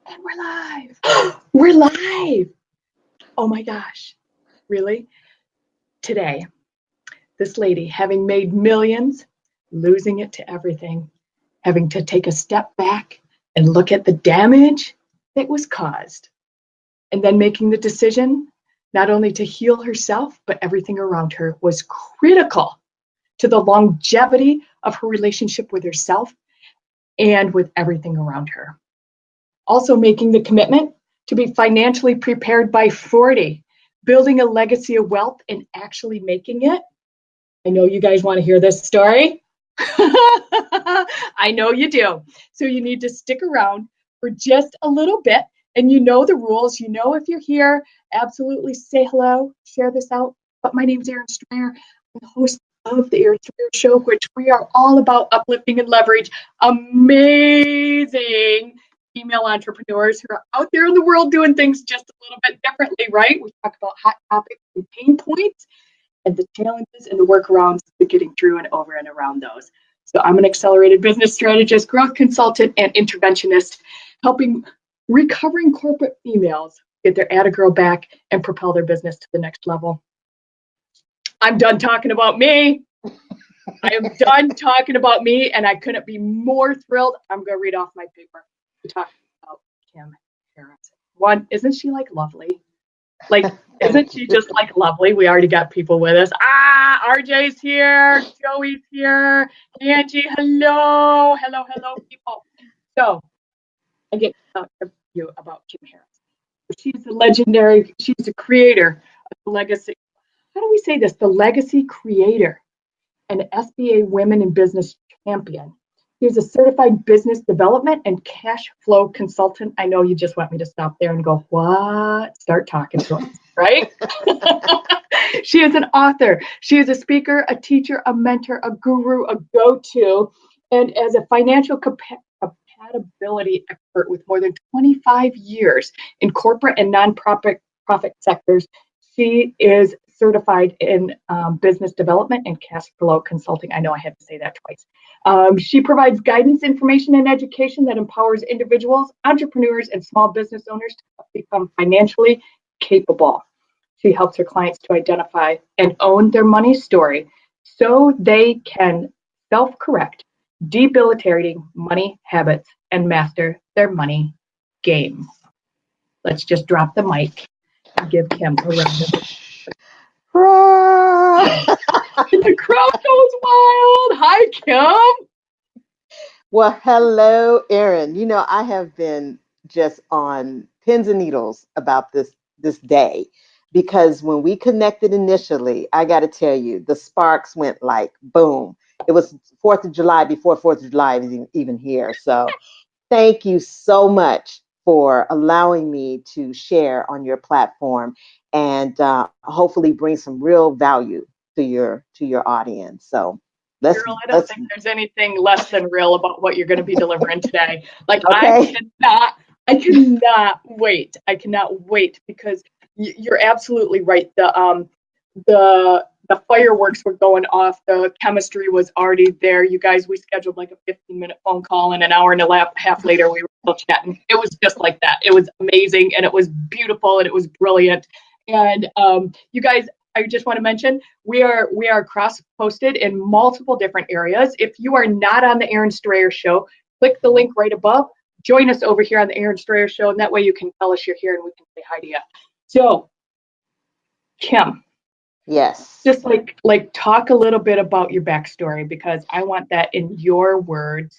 And we're live. We're live. Oh my gosh. Really? Today, this lady, having made millions, losing it to everything, having to take a step back and look at the damage that was caused, and then making the decision not only to heal herself, but everything around her was critical to the longevity of her relationship with herself and with everything around her. Also making the commitment to be financially prepared by 40, building a legacy of wealth and actually making it. I know you guys want to hear this story. I know you do. So you need to stick around for just a little bit, and you know the rules. You know if you're here, absolutely say hello, share this out. But my name is Erin Strayer. I'm the host of the Erin Strayer Show, which we are all about uplifting and leverage amazing female entrepreneurs who are out there in the world doing things just a little bit differently, right? We talk about hot topics and pain points and the challenges and the workarounds to getting through and over and around those. So I'm an accelerated business strategist, growth consultant, and interventionist, helping recovering corporate females get their Atta Girl back and propel their business to the next level. I'm done talking about me. I am done talking about me, and I couldn't be more thrilled. I'm going to read off my paper to talk about Kim Harris. One, isn't she like lovely? Like, isn't she just like lovely? We already got people with us. RJ's here. Joey's here. Angie, hello. Hello, people. So, I get to talk to you about Kim Harris. She's the creator of the legacy. How do we say this? The legacy creator, an SBA Women in Business champion. He's a certified business development and cash flow consultant. I know you just want me to stop there and go, what? Start talking to us, right? She is an author. She is a speaker, a teacher, a mentor, a guru, a go-to, and as a financial compatibility expert with more than 25 years in corporate and nonprofit sectors, she is certified in business development and cash flow consulting. I know I had to say that twice. She provides guidance, information, and education that empowers individuals, entrepreneurs, and small business owners to become financially capable. She helps her clients to identify and own their money story so they can self-correct debilitating money habits and master their money game. Let's just drop the mic and give Kim a round of applause. The crowd goes wild. Hi, Kim. Well, hello, Erin. You know, I have been just on pins and needles about this day, because when we connected initially, I got to tell you, the sparks went like boom. It was 4th of July before 4th of July was even here. So thank you so much for allowing me to share on your platform and hopefully bring some real value to your audience. So Girl, I don't think there's anything less than real about what you're going to be delivering today. Like, okay. I cannot wait. I cannot wait, because you're absolutely right. The fireworks were going off. The chemistry was already there. You guys, we scheduled like a 15-minute phone call, and an hour and a half later, we were still chatting. It was just like that. It was amazing, and it was beautiful, and it was brilliant. And you guys, I just want to mention, we are cross-posted in multiple different areas. If you are not on the Erin Strayer Show, click the link right above. Join us over here on the Erin Strayer Show, and that way you can tell us you're here and we can say hi to you. So, Kim. Yes. Just like talk a little bit about your backstory, because I want that in your words.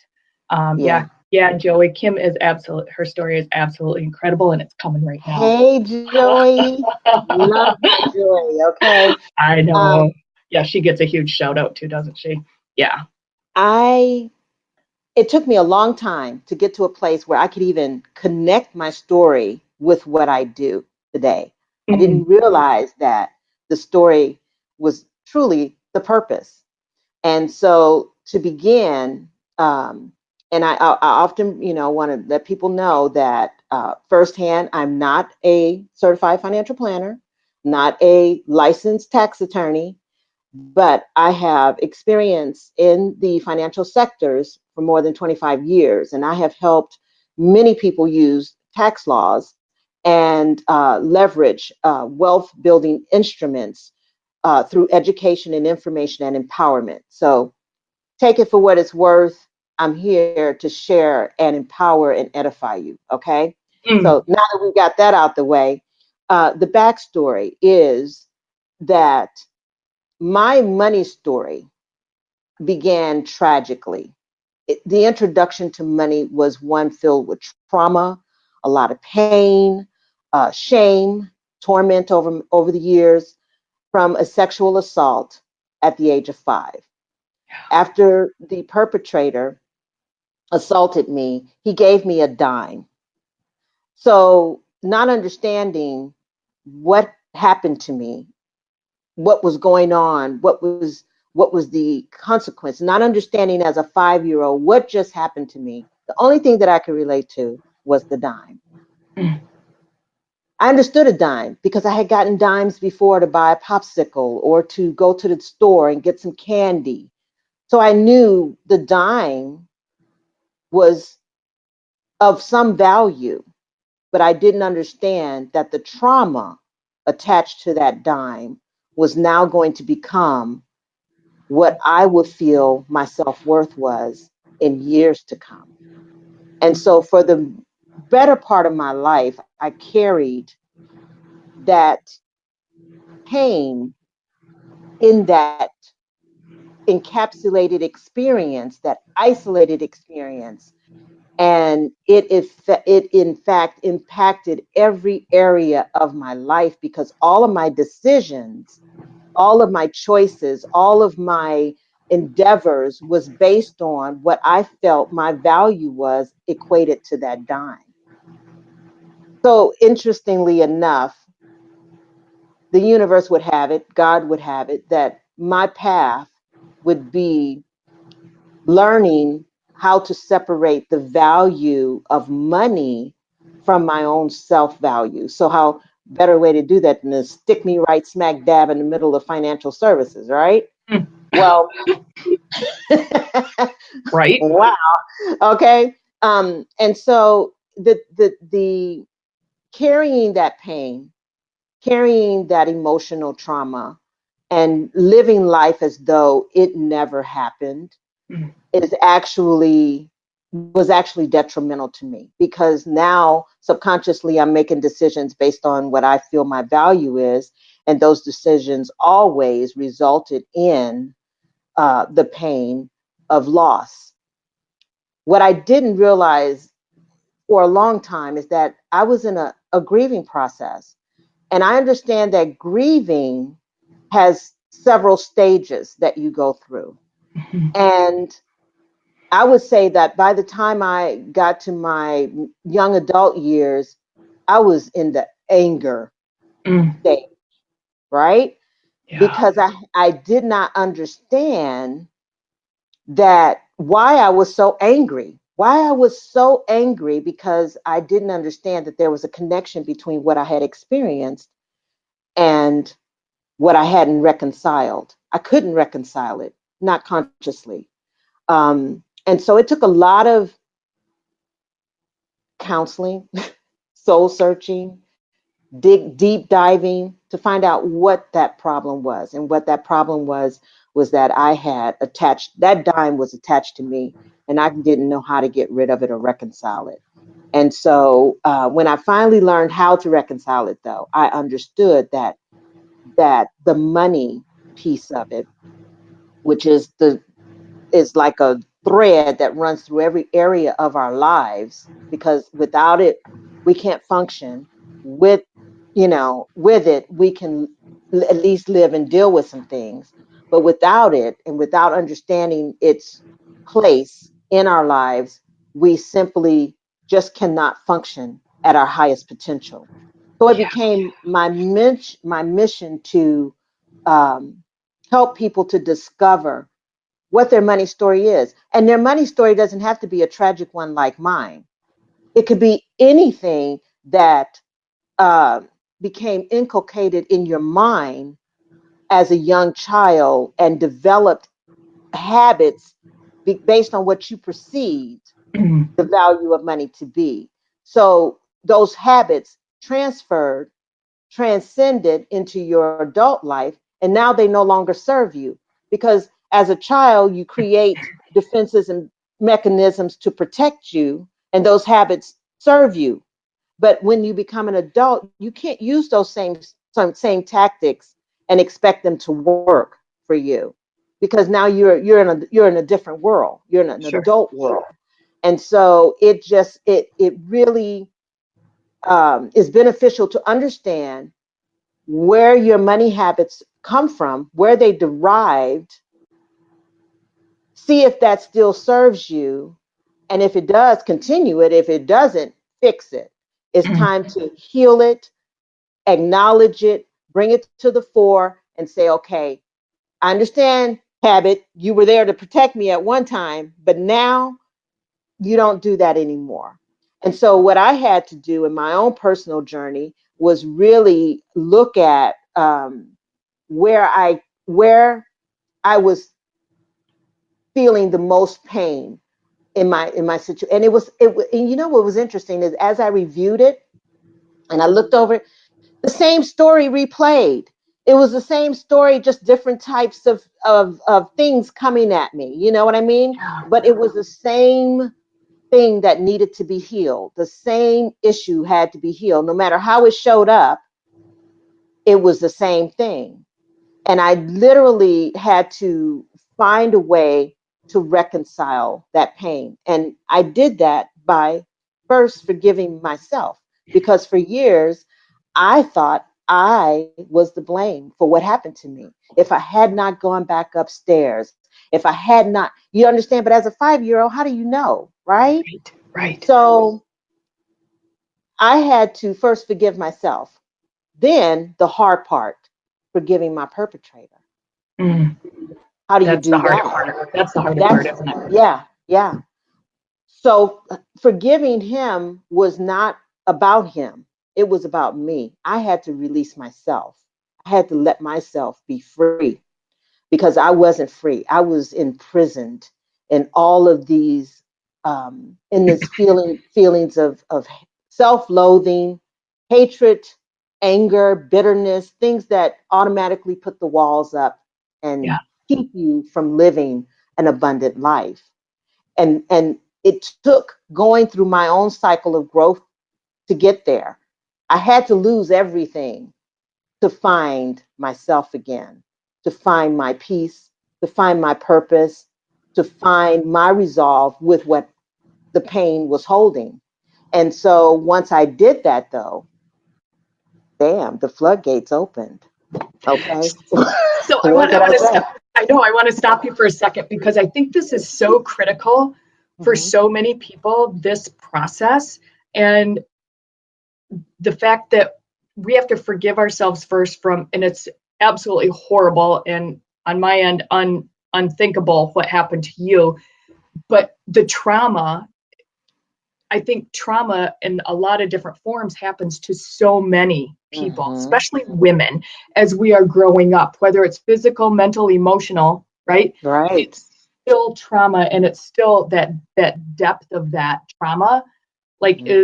Yeah, Joey, her story is absolutely incredible, and it's coming right now. Hey, Joey. Love Joey, okay? I know. Yeah, she gets a huge shout out too, doesn't she? Yeah. It took me a long time to get to a place where I could even connect my story with what I do today. Mm-hmm. I didn't realize that the story was truly the purpose. And so to begin, and I often, want to let people know that firsthand, I'm not a certified financial planner, not a licensed tax attorney, but I have experience in the financial sectors for more than 25 years. And I have helped many people use tax laws and leverage wealth building instruments through education and information and empowerment. So take it for what it's worth. I'm here to share and empower and edify you. Okay. So now that we got that out the way, the backstory is that my money story began tragically. The introduction to money was one filled with trauma, a lot of pain, shame, torment over the years from a sexual assault at the age of 5. After the perpetrator assaulted me, he gave me a dime. So, not understanding what happened to me, what was going on, what was the consequence, not understanding as a 5-year-old what just happened to me. The only thing that I could relate to was the dime. I understood a dime because I had gotten dimes before to buy a popsicle or to go to the store and get some candy. So I knew the dime was of some value, but I didn't understand that the trauma attached to that dime was now going to become what I would feel my self-worth was in years to come. And so for the better part of my life, I carried that pain in that encapsulated experience, that isolated experience. And it in fact impacted every area of my life because all of my decisions, all of my choices, all of my endeavors was based on what I felt my value was equated to that dime. So interestingly enough, the universe would have it, God would have it, that my path would be learning how to separate the value of money from my own self-value. So how better way to do that than to stick me right smack dab in the middle of financial services, right? Well, Right. wow. Okay. And so the carrying that pain, carrying that emotional trauma, and living life as though it never happened is actually was actually detrimental to me because now subconsciously I'm making decisions based on what I feel my value is, and those decisions always resulted in the pain of loss. What I didn't realize for a long time is that I was in a grieving process. And I understand that grieving has several stages that you go through. And I would say that by the time I got to my young adult years, I was in the anger stage, right? Yeah. Because I did not understand that why I was so angry. Why I was so angry because I didn't understand that there was a connection between what I had experienced and what I hadn't reconciled. I couldn't reconcile it, not consciously. And so it took a lot of counseling, soul searching, deep diving to find out what that problem was. And what that problem was that I had attached, that dime was attached to me, and I didn't know how to get rid of it or reconcile it. And so when I finally learned how to reconcile it, though, I understood that the money piece of it, which is like a thread that runs through every area of our lives, because without it we can't function. With with it we can at least live and deal with some things, but without it and without understanding its place in our lives, we simply just cannot function at our highest potential. So it became my mission to um, help people to discover what their money story is. And their money story doesn't have to be a tragic one like mine. It could be anything that uh, became inculcated in your mind as a young child and developed habits based on what you perceived the value of money to be. So those habits transcended into your adult life, and now they no longer serve you. Because as a child, you create defenses and mechanisms to protect you, and those habits serve you. But when you become an adult, you can't use those same tactics and expect them to work for you, because now you're in a different world. You're in an Sure. adult world, and so it really is beneficial to understand where your money habits come from, where they derived. See if that still serves you, and if it does, continue it. If it doesn't, fix it. It's time to heal it, acknowledge it, bring it to the fore, and say, okay, I understand, habit. You were there to protect me at one time, but now you don't do that anymore. And so, what I had to do in my own personal journey was really look at where I was feeling the most pain in my situation. And and you know what was interesting is, as I reviewed it and I looked over it, the same story replayed. It was the same story, just different types of things coming at me. You know what I mean? But it was the same thing that needed to be healed. The same issue had to be healed. No matter how it showed up, it was the same thing. And I literally had to find a way to reconcile that pain. And I did that by first forgiving myself, because for years I thought I was the blame for what happened to me. If I had not gone back upstairs, if I had not, you understand, but as a 5-year-old, how do you know, right? Right. So I had to first forgive myself. Then the hard part, forgiving my perpetrator. How do you That's the do hard that? part. That's the hard part, isn't it? Yeah. So forgiving him was not about him. It was about me. I had to release myself. I had to let myself be free, because I wasn't free. I was imprisoned in all of these, in this feelings of self-loathing, hatred, anger, bitterness, things that automatically put the walls up and Yeah. keep you from living an abundant life. And it took going through my own cycle of growth to get there. I had to lose everything to find myself again, to find my peace, to find my purpose, to find my resolve with what the pain was holding. And so once I did that, though, bam, the floodgates opened. Okay. So What can I say? I know I want to stop you for a second, because I think this is so critical for Mm-hmm. so many people, this process, and the fact that we have to forgive ourselves first from, and it's absolutely horrible and on my end unthinkable what happened to you, but the trauma, I think trauma in a lot of different forms happens to so many people, Mm-hmm. especially women, as we are growing up, whether it's physical, mental, emotional, right? Right. It's still trauma, and it's still that depth of that trauma, like Mm-hmm.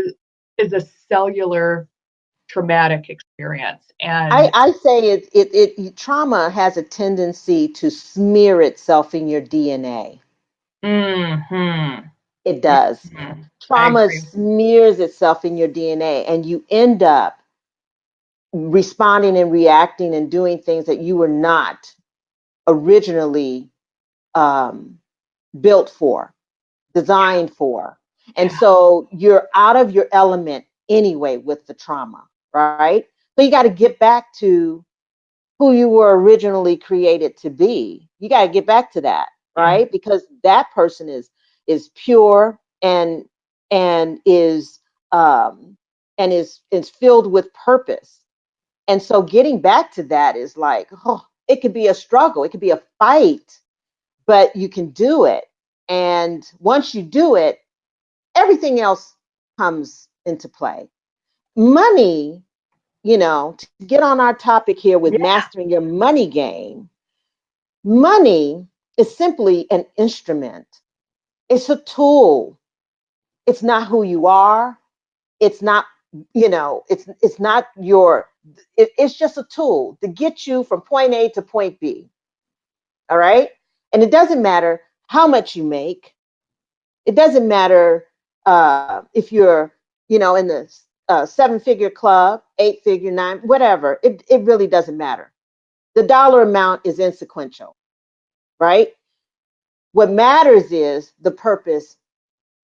is a cellular traumatic experience. And I say trauma has a tendency to smear itself in your DNA. mm-hmm, It does. mm-hmm, I Trauma agree. smears itself in your DNA, and you end up responding and reacting and doing things that you were not originally um, built for, designed for. And Yeah. so you're out of your element anyway with the trauma, right? So you got to get back to who you were originally created to be. You got to get back to that, Yeah. right? Because that person is pure and is is filled with purpose. And so getting back to that is like, oh, it could be a struggle, it could be a fight, but you can do it. And once you do it, everything else comes into play. Money, to get on our topic here with Yeah. mastering your money game, money is simply an instrument. It's a tool. It's not who you are. It's not it's not it's just a tool to get you from point A to point B. All right. And it doesn't matter how much you make. It doesn't matter if you're, in the 7-figure club, 8-figure, 9, whatever. It really doesn't matter. The dollar amount is insequential, right? What matters is the purpose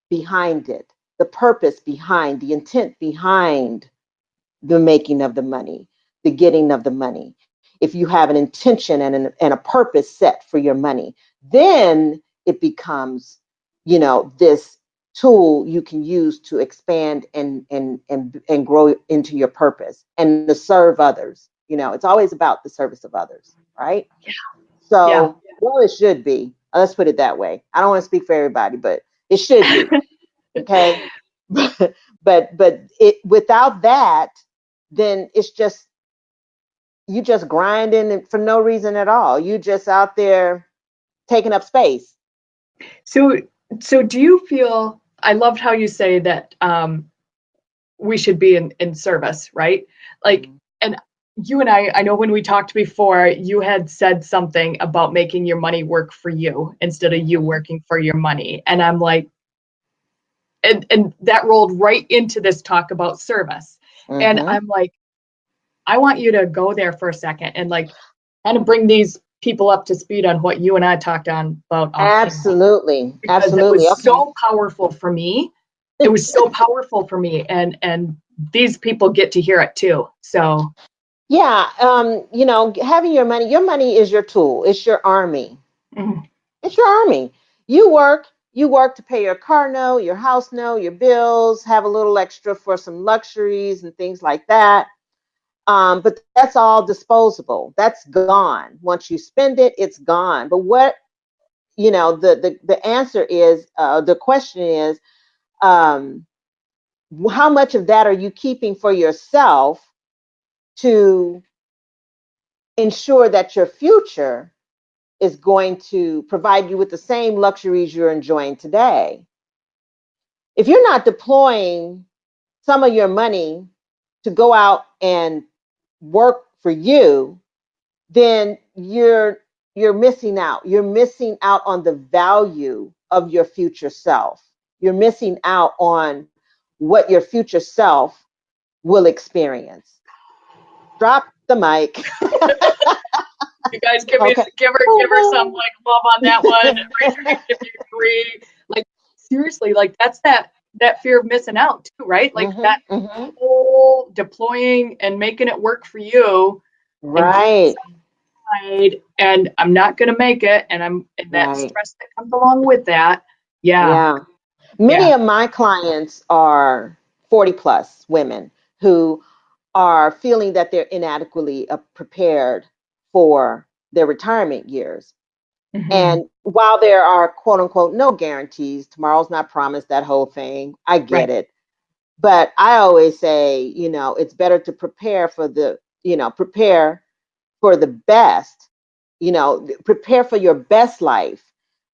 behind it, the purpose behind, the intent behind the making of the money, the getting of the money. If you have an intention and a purpose set for your money, then it becomes, this tool you can use to expand and grow into your purpose and to serve others. It's always about the service of others, right? Yeah. So, Yeah. well, it should be. Let's put it that way. I don't want to speak for everybody, but it should be. Okay. but without that, then it's just, you just grinding for no reason at all. You just out there taking up space. So do you feel, I loved how you say that we should be in service, right? Like, and you and I know when we talked before, you had said something about making your money work for you instead of you working for your money. And I'm like, and that rolled right into this talk about service. And I'm like, I want you to go there for a second and like kind of bring these people up to speed on what you and I talked on about. Absolutely. Because it was so powerful for me. It was so powerful for me. And these people get to hear it too. So yeah, having your money is your tool. It's your army. Mhm. It's your army. You work to pay your car note, your house note, your bills, have a little extra for some luxuries and things like that. But that's all disposable. That's gone. Once you spend it, it's gone. But what, the answer is, the question is, how much of that are you keeping for yourself to ensure that your future is going to provide you with the same luxuries you're enjoying today? If you're not deploying some of your money to go out and work for you, then you're missing out. You're missing out on the value of your future self. You're missing out on what your future self will experience. Drop the mic. You guys give her some like love on that one. Raise your hand if you agree. Like seriously, like that's that fear of missing out too, right? Like that whole deploying and making it work for you. Right. And I'm not gonna make it, and that stress that comes along with that. Yeah. Many of my clients are 40 plus women who are feeling that they're inadequately prepared for their retirement years. Mm-hmm. And while there are quote unquote no guarantees, tomorrow's not promised, that whole thing, I get it. But I always say, it's better to prepare for the best, prepare for your best life,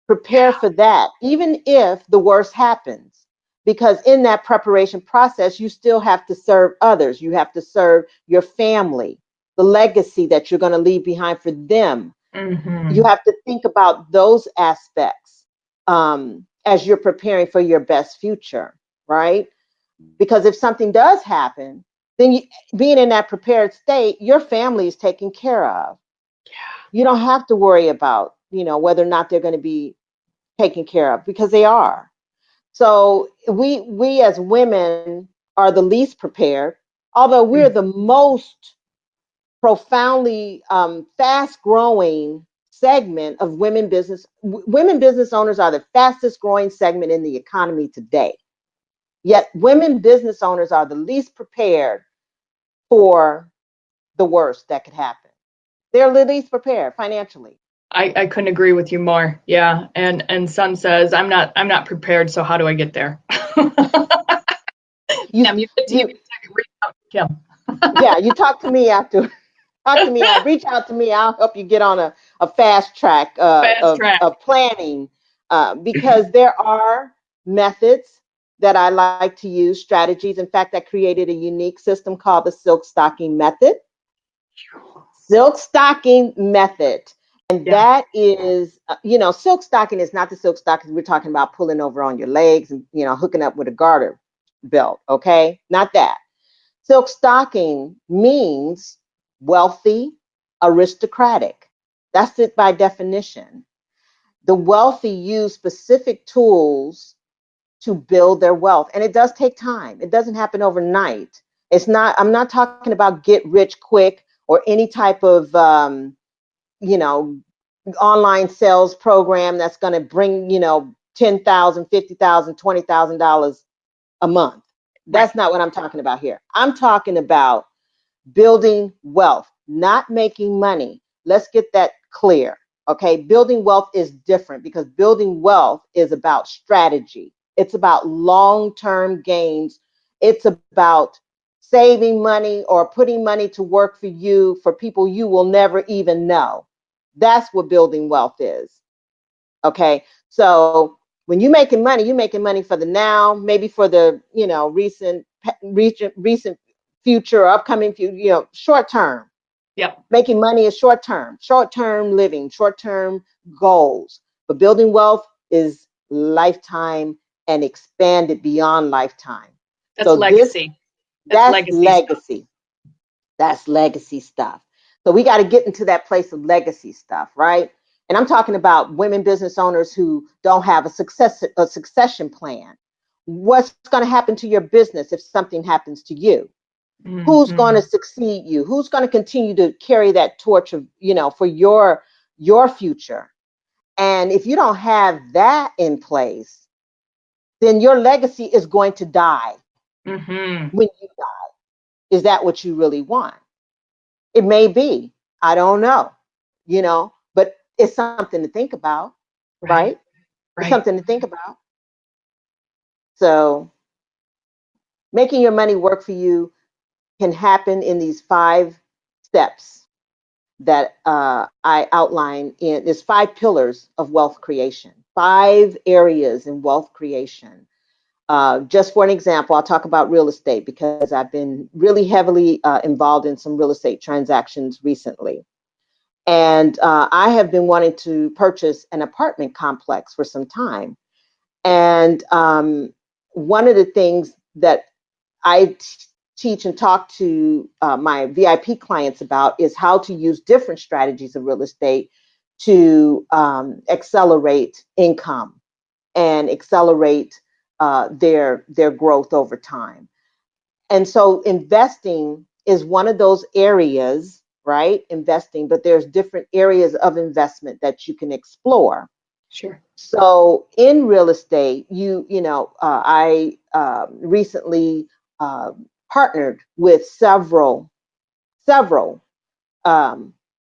prepare for that, even if the worst happens. Because in that preparation process, you still have to serve others. You have to serve your family, the legacy that you're going to leave behind for them. Mm-hmm. You have to think about those aspects as you're preparing for your best future, right? Because if something does happen, then being in that prepared state, your family is taken care of. Yeah. You don't have to worry about, whether or not they're going to be taken care of, because they are. So we as women are the least prepared, although we're the most profoundly fast growing segment of women business. Women business owners are the fastest growing segment in the economy today. Yet women business owners are the least prepared for the worst that could happen. They're the least prepared financially. I couldn't agree with you more. Yeah. And Son says, I'm not prepared, so how do I get there? Kim, you reach out to Kim. Yeah, you talk to me after. Talk to me. Reach out to me. I'll help you get on a fast track of planning, because there are methods, that I like to use, strategies. In fact, I created a unique system called the silk stocking method. Silk stocking method. And that is, silk stocking is not the silk stocking we're talking about pulling over on your legs and, hooking up with a garter belt. Okay. Not that. Silk stocking means wealthy, aristocratic. That's it by definition. The wealthy use specific tools to build their wealth. And it does take time. It doesn't happen overnight. I'm not talking about get rich quick or any type of, online sales program that's going to bring, $10,000, $50,000, $20,000 a month. That's not what I'm talking about here. I'm talking about building wealth, not making money. Let's get that clear. Okay. Building wealth is different because building wealth is about strategy. It's about long-term gains. It's about saving money or putting money to work for you, for people you will never even know. That's what building wealth is. Okay. So when you're making money for the now, maybe for the, recent future, upcoming future, short term. Yep. Making money is short term living, short term goals. But building wealth is lifetime and expanded beyond lifetime. That's legacy. That's legacy. That's legacy stuff. So we got to get into that place of legacy stuff, right? And I'm talking about women business owners who don't have a succession plan. What's going to happen to your business if something happens to you? Mm-hmm. Who's going to succeed you? Who's going to continue to carry that torch of, for your future? And if you don't have that in place, then your legacy is going to die when you die. Is that what you really want? It may be. I don't know, but it's something to think about, right? It's something to think about. So making your money work for you can happen in these 5 steps that I outline in. There's 5 pillars of wealth creation, 5 areas in wealth creation. Just for an example, I'll talk about real estate because I've been really heavily involved in some real estate transactions recently. And I have been wanting to purchase an apartment complex for some time. And one of the things that I teach and talk to my VIP clients about is how to use different strategies of real estate to accelerate income and accelerate their growth over time. And so investing is one of those areas, right? Investing, but there's different areas of investment that you can explore. Sure. So in real estate, I recently partnered with several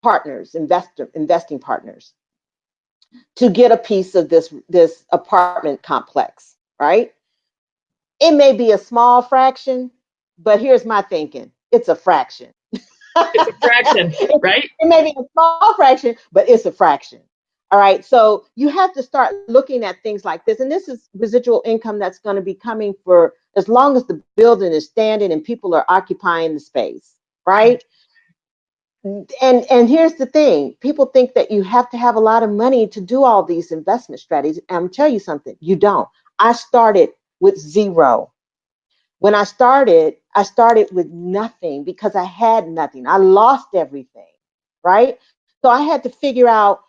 partners, investing partners, to get a piece of this apartment complex, right? It may be a small fraction, but here's my thinking: it's a fraction. It's a fraction, right? It may be a small fraction, but it's a fraction. All right. So you have to start looking at things like this. And this is residual income that's going to be coming for as long as the building is standing and people are occupying the space, right? And here's the thing. People think that you have to have a lot of money to do all these investment strategies. And I'm tell you something, you don't. I started with zero. When I started with nothing because I had nothing. I lost everything, right? So I had to figure out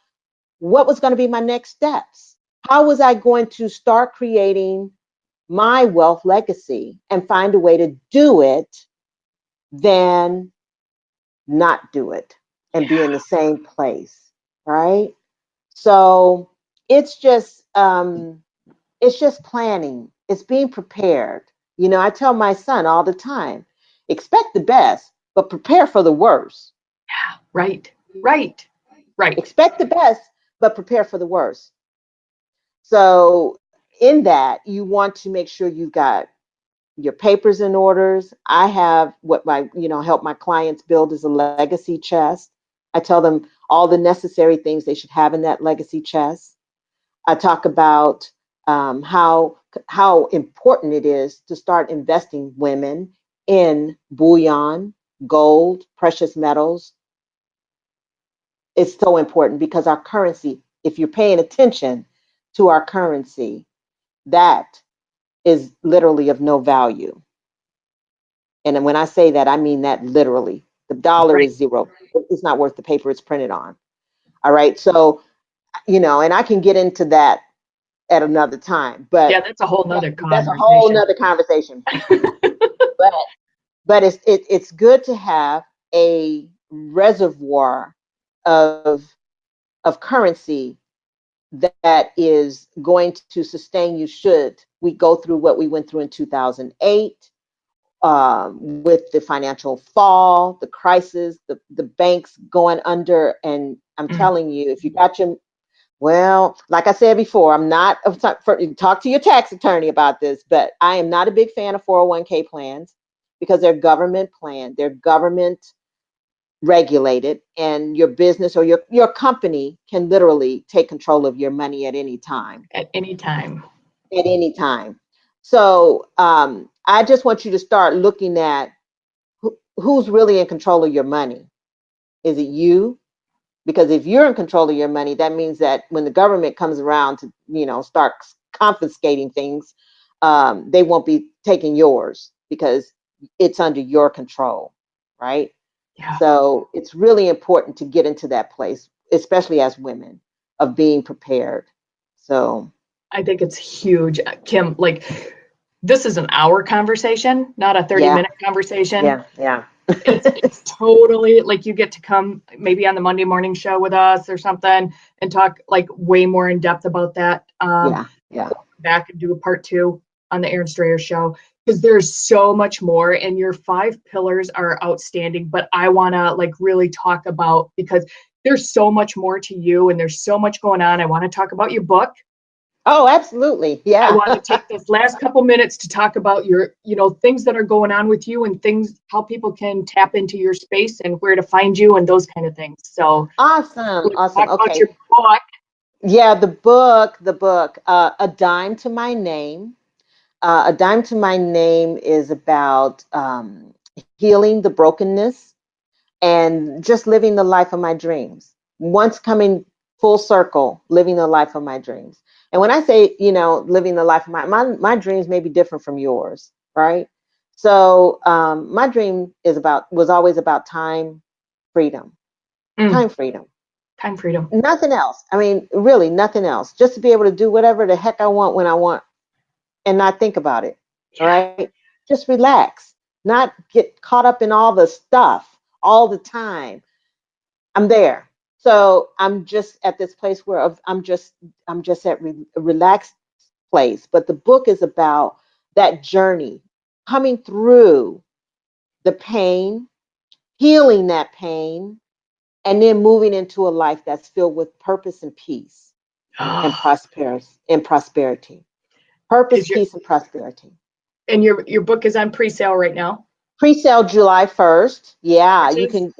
what was going to be my next steps. How was I going to start creating my wealth legacy and find a way to do it than not do it and be in the same place, right? So it's just planning. It's being prepared. I tell my son all the time, expect the best, but prepare for the worst. Yeah, right. Expect the best, but prepare for the worst. So in that, you want to make sure you've got your papers in orders. I have what help my clients build is a legacy chest. I tell them all the necessary things they should have in that legacy chest. I talk about how how important it is to start investing women in bullion, gold, precious metals. It's so important because our currency, if you're paying attention to our currency, that is literally of no value. And when I say that, I mean that literally. The dollar is zero. It's not worth the paper it's printed on. All right. So, and I can get into that at another time, but yeah, that's a whole nother conversation. That's a whole nother conversation. but it's good to have a reservoir of currency that is going to sustain you should we go through what we went through in 2008 with the financial fall, the crisis, the banks going under. And I'm telling you, if you got well, like I said before, I'm not talk to your tax attorney about this, but I am not a big fan of 401k plans because they're government planned, they're government regulated, and your business or your company can literally take control of your money at any time. At any time. At any time. So I just want you to start looking at who's really in control of your money. Is it you? Because if you're in control of your money, that means that when the government comes around to, start confiscating things, they won't be taking yours because it's under your control, right? Yeah. So it's really important to get into that place, especially as women, of being prepared. So I think it's huge, Kim. Like, this is an hour conversation, not a 30-minute conversation. Yeah. It's totally like you get to come maybe on the Monday morning show with us or something and talk like way more in depth about that. Back and do a part 2 on the Erin Strayer show because there's so much more, and your 5 pillars are outstanding. But I want to like really talk about, because there's so much more to you and there's so much going on. I want to talk about your book. Oh, absolutely. Yeah. I want to take this last couple minutes to talk about your, things that are going on with you and things, how people can tap into your space and where to find you and those kind of things. So awesome. Talk Okay. about your book. Yeah, the book, A Dime to My Name. A Dime to My Name is about healing the brokenness and just living the life of my dreams. Once coming full circle, living the life of my dreams. And when I say, living the life of my dreams may be different from yours, right? So my dream was always about time freedom. Time freedom. Time freedom. Nothing else. I mean, really nothing else. Just to be able to do whatever the heck I want when I want and not think about it. Yeah. All right. Just relax, not get caught up in all the stuff all the time. I'm there. So I'm just at this place where I'm just at a relaxed place. But the book is about that journey, coming through the pain, healing that pain, and then moving into a life that's filled with purpose and peace and prosperity. Purpose, peace, and prosperity. And your book is on pre-sale right now? Pre-sale July 1st. Yeah, you can.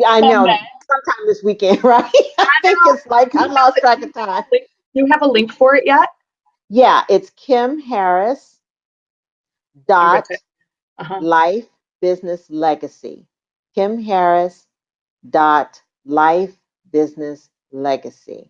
I know. Sometime this weekend, right? I think it's like I lost track of time. Do you have a link for it yet? Yeah, it's Kim Harris Life Business Legacy. Kim Harris Life Business Legacy.com.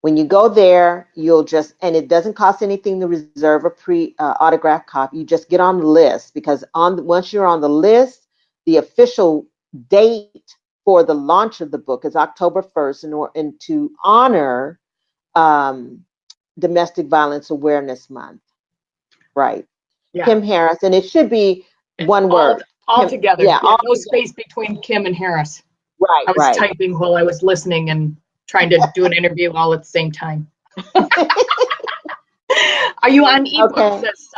When you go there, and it doesn't cost anything to reserve a autograph copy. You just get on the list because once you're on the list, the official date for the launch of the book is October 1st, and to honor Domestic Violence Awareness Month, right? Yeah. Kim Harris, and it should be one word. All together. Yeah, no space between Kim and Harris. Right. I was typing while I was listening and trying to do an interview all at the same time. Are you on ebook? Okay. Says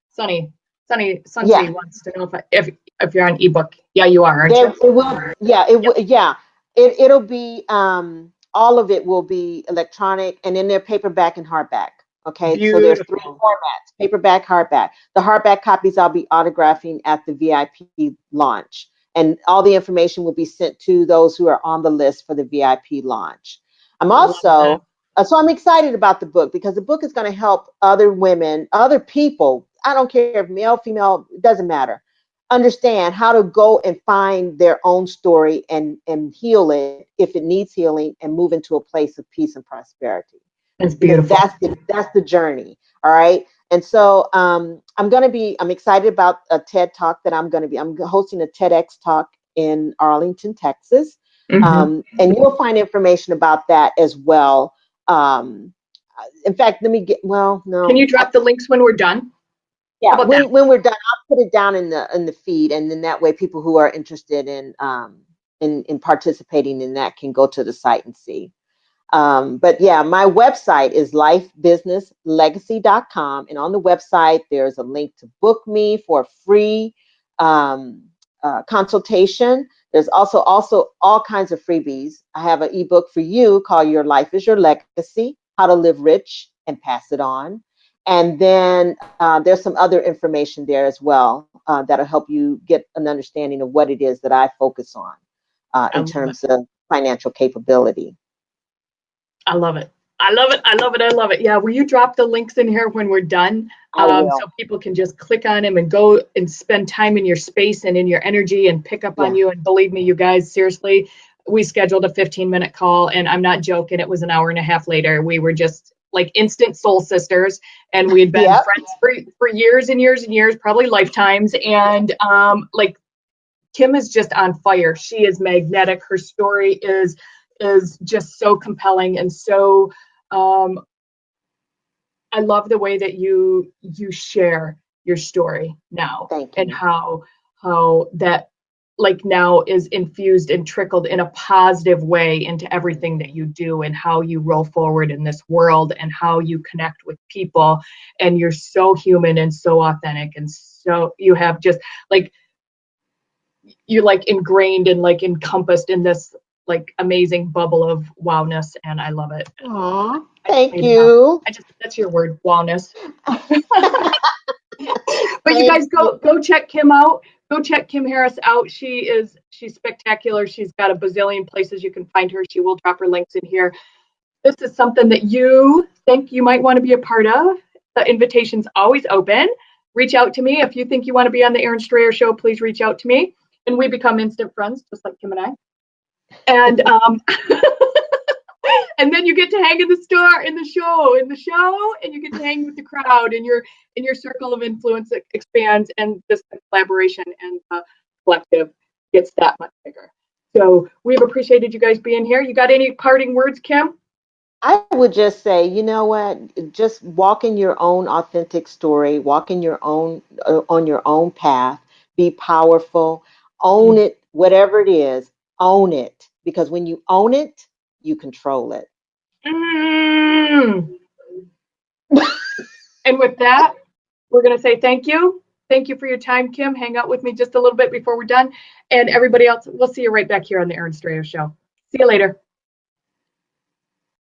Sunny wants to know if you're on ebook. Yeah, you are, aren't you? It will. Yeah, it'll be all of it will be electronic, and then they're paperback and hardback. Okay, beautiful. So there's 3 formats: paperback, hardback. The hardback copies I'll be autographing at the VIP launch, And all the information will be sent to those who are on the list for the VIP launch. I'm also, so I'm excited about the book because the book is going to help other women, other people, I don't care if male, female, it doesn't matter, understand how to go and find their own story and heal it if it needs healing and move into a place of peace and prosperity. That's beautiful. That's the journey. All right. And so I'm excited about a TED Talk that I'm hosting a TEDx talk in Arlington, Texas. And you'll find information about that as well. In fact, no. Can you drop the links when we're done? Yeah, when we're done, I'll put it down in the feed, and then that way people who are interested in participating in that can go to the site and see. But yeah, my website is lifebusinesslegacy.com, and on the website there's a link to book me for a free consultation. There's also all kinds of freebies. I have an ebook for you called Your Life is Your Legacy: How to Live Rich and Pass It On. And then there's some other information there as well that'll help you get an understanding of what it is that I focus on in terms of financial capability. I love it. I love it. I love it. I love it. Yeah. Will you drop the links in here when we're done? So people can just click on them and go and spend time in your space and in your energy and pick up on you. And believe me, you guys, seriously, we scheduled a 15-minute call, and I'm not joking. It was an hour and a half later. We were just like instant soul sisters, and we had been friends for years and years and years, probably lifetimes. And like Kim is just on fire. She is magnetic. Her story is just so compelling, and so I love the way that you share your story now. Thank you. And how that like now is infused and trickled in a positive way into everything that you do, and how you roll forward in this world, and how you connect with people. And you're so human and so authentic, and so you have just like, you're like ingrained and like encompassed in this like amazing bubble of wowness, and I love it. Aww, thank you. That's your word, wowness. But you guys go check Kim out. Go check Kim Harris out. She's spectacular. She's got a bazillion places you can find her. She will drop her links in here. This is something that you think you might want to be a part of. The invitation's always open. Reach out to me. If you think you want to be on the Erin Strayer Show, please reach out to me. And we become instant friends, just like Kim and I. And and then you get to hang in the show, and you get to hang with the crowd, and your circle of influence expands, and this collaboration and collective gets that much bigger. So we've appreciated you guys being here. You got any parting words, Kim? I would just say, you know what? Just walk in your own authentic story. Walk in your own on your own path. Be powerful. Own it, whatever it is. Own it, because when you own it, you control it. And with that, we're going to say thank you. Thank you for your time, Kim. Hang out with me just a little bit before we're done. And everybody else, we'll see you right back here on the Erin Strayer Show. See you later.